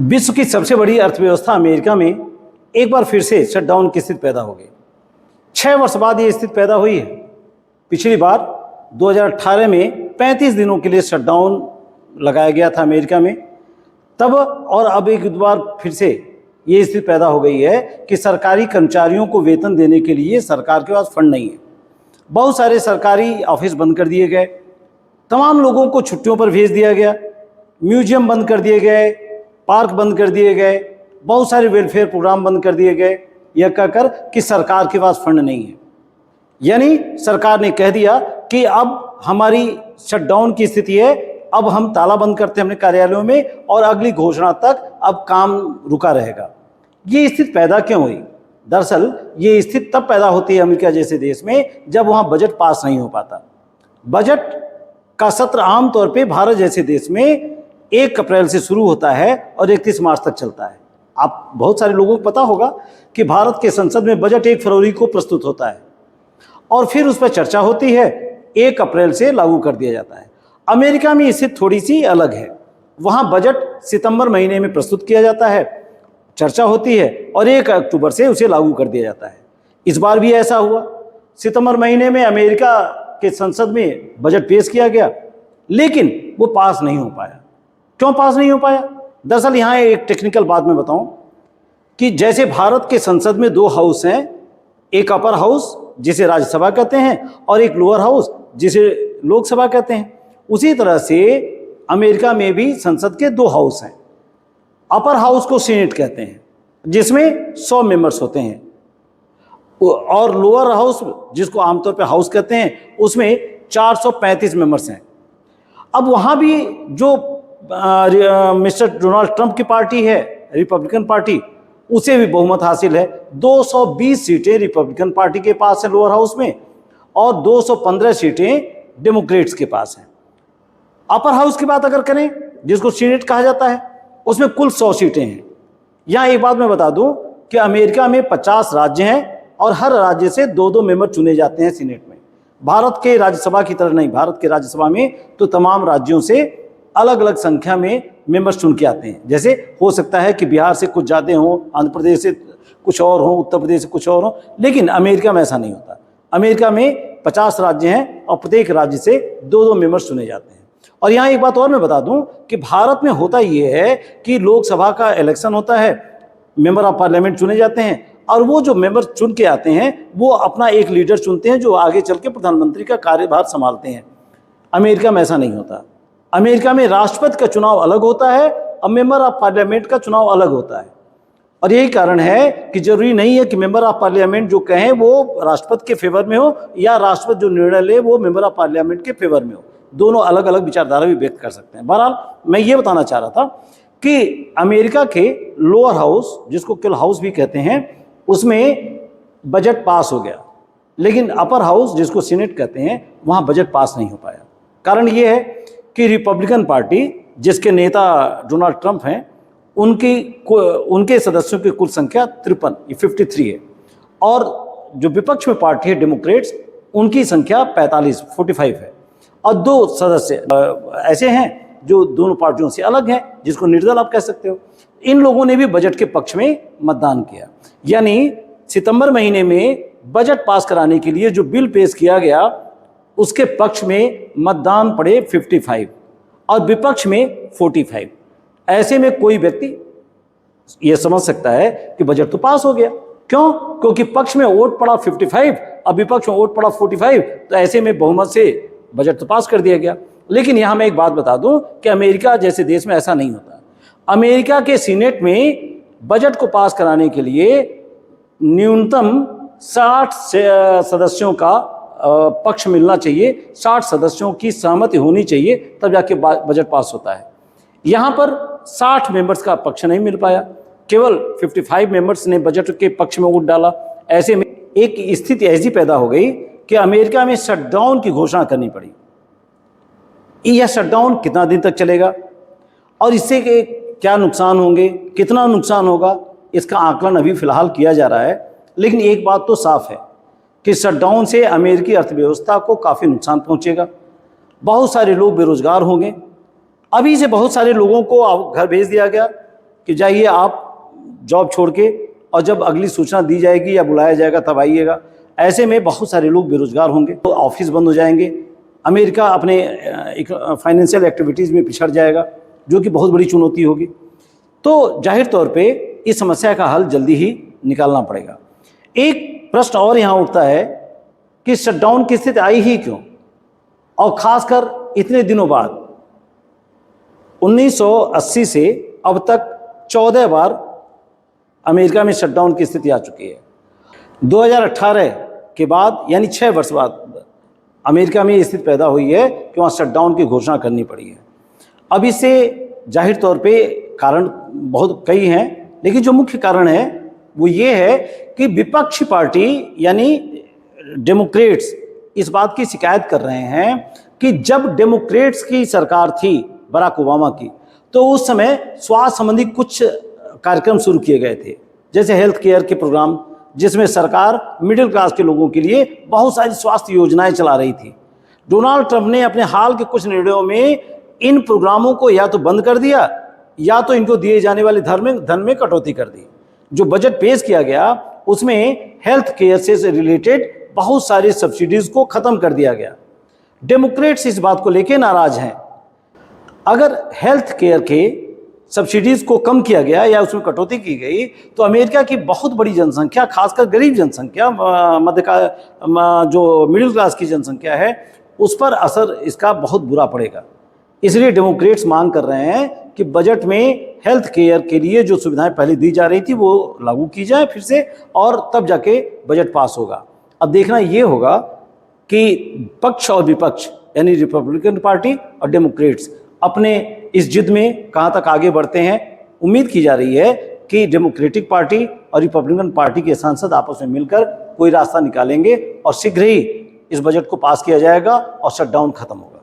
विश्व की सबसे बड़ी अर्थव्यवस्था अमेरिका में एक बार फिर से शटडाउन की स्थिति पैदा हो गई। 6 वर्ष बाद ये स्थिति पैदा हुई है। पिछली बार 2018 में 35 दिनों के लिए शटडाउन लगाया गया था अमेरिका में तब, और अब एक बार फिर से ये स्थिति पैदा हो गई है कि सरकारी कर्मचारियों को वेतन देने के लिए सरकार के पास फंड नहीं है। बहुत सारे सरकारी ऑफिस बंद कर दिए गए, तमाम लोगों को छुट्टियों पर भेज दिया गया, म्यूजियम बंद कर दिए गए, पार्क बंद कर दिए गए, बहुत सारे वेलफेयर प्रोग्राम बंद कर दिए गए, यह कहकर कि सरकार के पास फंड नहीं है। यानी सरकार ने कह दिया कि अब हमारी शटडाउन की स्थिति है, अब हम ताला बंद करते हैं अपने कार्यालयों में और अगली घोषणा तक अब काम रुका रहेगा। ये स्थिति पैदा क्यों हुई? दरअसल ये स्थिति तब पैदा होती है अमेरिका जैसे देश में जब वहाँ बजट पास नहीं हो पाता। बजट का सत्र आमतौर पे भारत जैसे देश में 1 अप्रैल से शुरू होता है और 31 मार्च तक चलता है। आप बहुत सारे लोगों को पता होगा कि भारत के संसद में बजट 1 फरवरी को प्रस्तुत होता है और फिर उस पर चर्चा होती है, 1 अप्रैल से लागू कर दिया जाता है। अमेरिका में इससे थोड़ी सी अलग है। वहाँ बजट सितंबर महीने में प्रस्तुत किया जाता है, चर्चा होती है और 1 अक्टूबर से उसे लागू कर दिया जाता है। इस बार भी ऐसा हुआ। सितंबर महीने में अमेरिका के संसद में बजट पेश किया गया, लेकिन वो पास नहीं हो पाया। क्यों पास नहीं हो पाया? दरअसल यहाँ एक टेक्निकल बात मैं बताऊं कि जैसे भारत के संसद में 2 हाउस हैं, एक अपर हाउस जिसे राज्यसभा कहते हैं और एक लोअर हाउस जिसे लोकसभा कहते हैं, उसी तरह से अमेरिका में भी संसद के 2 हाउस हैं। अपर हाउस को सीनेट कहते हैं जिसमें 100 मेंबर्स होते हैं, और लोअर हाउस जिसको आमतौर पर हाउस कहते हैं उसमें 435 मेंबर्स हैं। अब वहाँ भी जो मिस्टर डोनाल्ड ट्रंप की पार्टी है, रिपब्लिकन पार्टी, उसे भी बहुमत हासिल है। 220 सीटें रिपब्लिकन पार्टी के पास है लोअर हाउस में और 215 सीटें डेमोक्रेट्स के पास हैं। अपर हाउस की बात अगर करें जिसको सीनेट कहा जाता है, उसमें कुल 100 सीटें हैं। यहाँ एक बात मैं बता दूं कि अमेरिका में 50 राज्य हैं और हर राज्य से 2-2 मेंबर चुने जाते हैं सीनेट में। भारत के राज्यसभा की तरह नहीं। भारत के राज्यसभा में तो तमाम राज्यों से अलग अलग संख्या में मेंबर्स चुन के आते हैं। जैसे हो सकता है कि बिहार से कुछ ज़्यादा हों, आंध्र प्रदेश से कुछ और हों, उत्तर प्रदेश से कुछ और हों, लेकिन अमेरिका में ऐसा नहीं होता। अमेरिका में 50 राज्य हैं और प्रत्येक राज्य से 2-2 मेंबर्स चुने जाते हैं। और यहाँ एक बात और मैं बता दूं कि भारत में होता ये है कि लोकसभा का इलेक्शन होता है, मेंबर ऑफ पार्लियामेंट चुने जाते हैं और वो जो मेंबर चुन के आते हैं वो अपना एक लीडर चुनते हैं जो आगे चल के प्रधानमंत्री का कार्यभार संभालते हैं। अमेरिका में ऐसा नहीं होता। अमेरिका में राष्ट्रपति का चुनाव अलग होता है और मेंबर ऑफ पार्लियामेंट का चुनाव अलग होता है। और यही कारण है कि जरूरी नहीं है कि मेंबर ऑफ पार्लियामेंट जो कहें वो राष्ट्रपति के फेवर में हो या राष्ट्रपति जो निर्णय ले वो मेंबर ऑफ पार्लियामेंट के फेवर में हो। दोनों अलग अलग विचारधारा भी व्यक्त कर सकते हैं। बहरहाल मैं ये बताना चाह रहा था कि अमेरिका के लोअर हाउस, जिसको किल हाउस भी कहते हैं, उसमें बजट पास हो गया, लेकिन अपर हाउस जिसको सीनेट कहते हैं वहाँ बजट पास नहीं हो पाया। कारण ये है कि रिपब्लिकन पार्टी जिसके नेता डोनाल्ड ट्रंप हैं, उनके सदस्यों की कुल संख्या 53 है और जो विपक्ष में पार्टी है डेमोक्रेट्स, उनकी संख्या 45 है और 2 सदस्य ऐसे हैं जो दोनों पार्टियों से अलग हैं, जिसको निर्दल आप कह सकते हो। इन लोगों ने भी बजट के पक्ष में मतदान किया। यानी सितंबर महीने में बजट पास कराने के लिए जो बिल पेश किया गया उसके पक्ष में मतदान पड़े 55 और विपक्ष में 45। ऐसे में कोई व्यक्ति यह समझ सकता है कि बजट तो पास हो गया। क्यों? क्योंकि पक्ष में वोट पड़ा 55 और विपक्ष में वोट पड़ा 45, तो ऐसे में बहुमत से बजट तो पास कर दिया गया। लेकिन यहाँ मैं एक बात बता दूं कि अमेरिका जैसे देश में ऐसा नहीं होता। अमेरिका के सीनेट में बजट को पास कराने के लिए न्यूनतम 60 सदस्यों का पक्ष मिलना चाहिए, 60 सदस्यों की सहमति होनी चाहिए, तब जाके बजट पास होता है। यहाँ पर 60 मेंबर्स का पक्ष नहीं मिल पाया, केवल 55 मेंबर्स ने बजट के पक्ष में वोट डाला। ऐसे में एक स्थिति ऐसी पैदा हो गई कि अमेरिका में शटडाउन की घोषणा करनी पड़ी। यह शटडाउन कितना दिन तक चलेगा और इससे क्या नुकसान होंगे, कितना नुकसान होगा, इसका आकलन अभी फिलहाल किया जा रहा है। लेकिन एक बात तो साफ है कि शटडाउन से अमेरिकी अर्थव्यवस्था को काफ़ी नुकसान पहुंचेगा। बहुत सारे लोग बेरोजगार होंगे। अभी से बहुत सारे लोगों को घर भेज दिया गया कि जाइए आप जॉब छोड़ के, और जब अगली सूचना दी जाएगी या बुलाया जाएगा तब आइएगा। ऐसे में बहुत सारे लोग बेरोजगार होंगे, तो ऑफिस बंद हो जाएंगे, अमेरिका अपने फाइनेंशियल एक्टिविटीज़ में पिछड़ जाएगा, जो कि बहुत बड़ी चुनौती होगी। तो जाहिर तौर पे इस समस्या का हल जल्दी ही निकालना पड़ेगा। एक प्रश्न और यहाँ उठता है कि शटडाउन की स्थिति आई ही क्यों, और खासकर इतने दिनों बाद। 1980 से अब तक 14 बार अमेरिका में शटडाउन की स्थिति आ चुकी है। 2018 के बाद यानी 6 वर्ष बाद अमेरिका में ये स्थिति पैदा हुई है कि वहाँ शटडाउन की घोषणा करनी पड़ी है। अब इससे जाहिर तौर पे कारण बहुत कई हैं, लेकिन जो मुख्य कारण है वो ये है कि विपक्षी पार्टी यानी डेमोक्रेट्स इस बात की शिकायत कर रहे हैं कि जब डेमोक्रेट्स की सरकार थी, बराक ओबामा की, तो उस समय स्वास्थ्य संबंधी कुछ कार्यक्रम शुरू किए गए थे, जैसे हेल्थ केयर के प्रोग्राम, जिसमें सरकार मिडिल क्लास के लोगों के लिए बहुत सारी स्वास्थ्य योजनाएं चला रही थी। डोनाल्ड ट्रंप ने अपने हाल के कुछ निर्णयों में इन प्रोग्रामों को या तो बंद कर दिया या तो इनको दिए जाने वाले धन में कटौती कर दी। जो बजट पेश किया गया उसमें हेल्थ केयर से रिलेटेड बहुत सारी सब्सिडीज को खत्म कर दिया गया। डेमोक्रेट्स इस बात को लेकर नाराज हैं। अगर हेल्थ केयर के सब्सिडीज को कम किया गया या उसमें कटौती की गई तो अमेरिका की बहुत बड़ी जनसंख्या, खासकर गरीब जनसंख्या, जो मिडिल क्लास की जनसंख्या है, उस पर असर इसका बहुत बुरा पड़ेगा। इसलिए डेमोक्रेट्स मांग कर रहे हैं कि बजट में हेल्थ केयर के लिए जो सुविधाएं पहले दी जा रही थी वो लागू की जाए फिर से, और तब जाके बजट पास होगा। अब देखना ये होगा कि पक्ष और विपक्ष यानी रिपब्लिकन पार्टी और डेमोक्रेट्स अपने इस जिद में कहाँ तक आगे बढ़ते हैं। उम्मीद की जा रही है कि डेमोक्रेटिक पार्टी और रिपब्लिकन पार्टी के सांसद आपस में मिलकर कोई रास्ता निकालेंगे और शीघ्र ही इस बजट को पास किया जाएगा और शटडाउन खत्म होगा।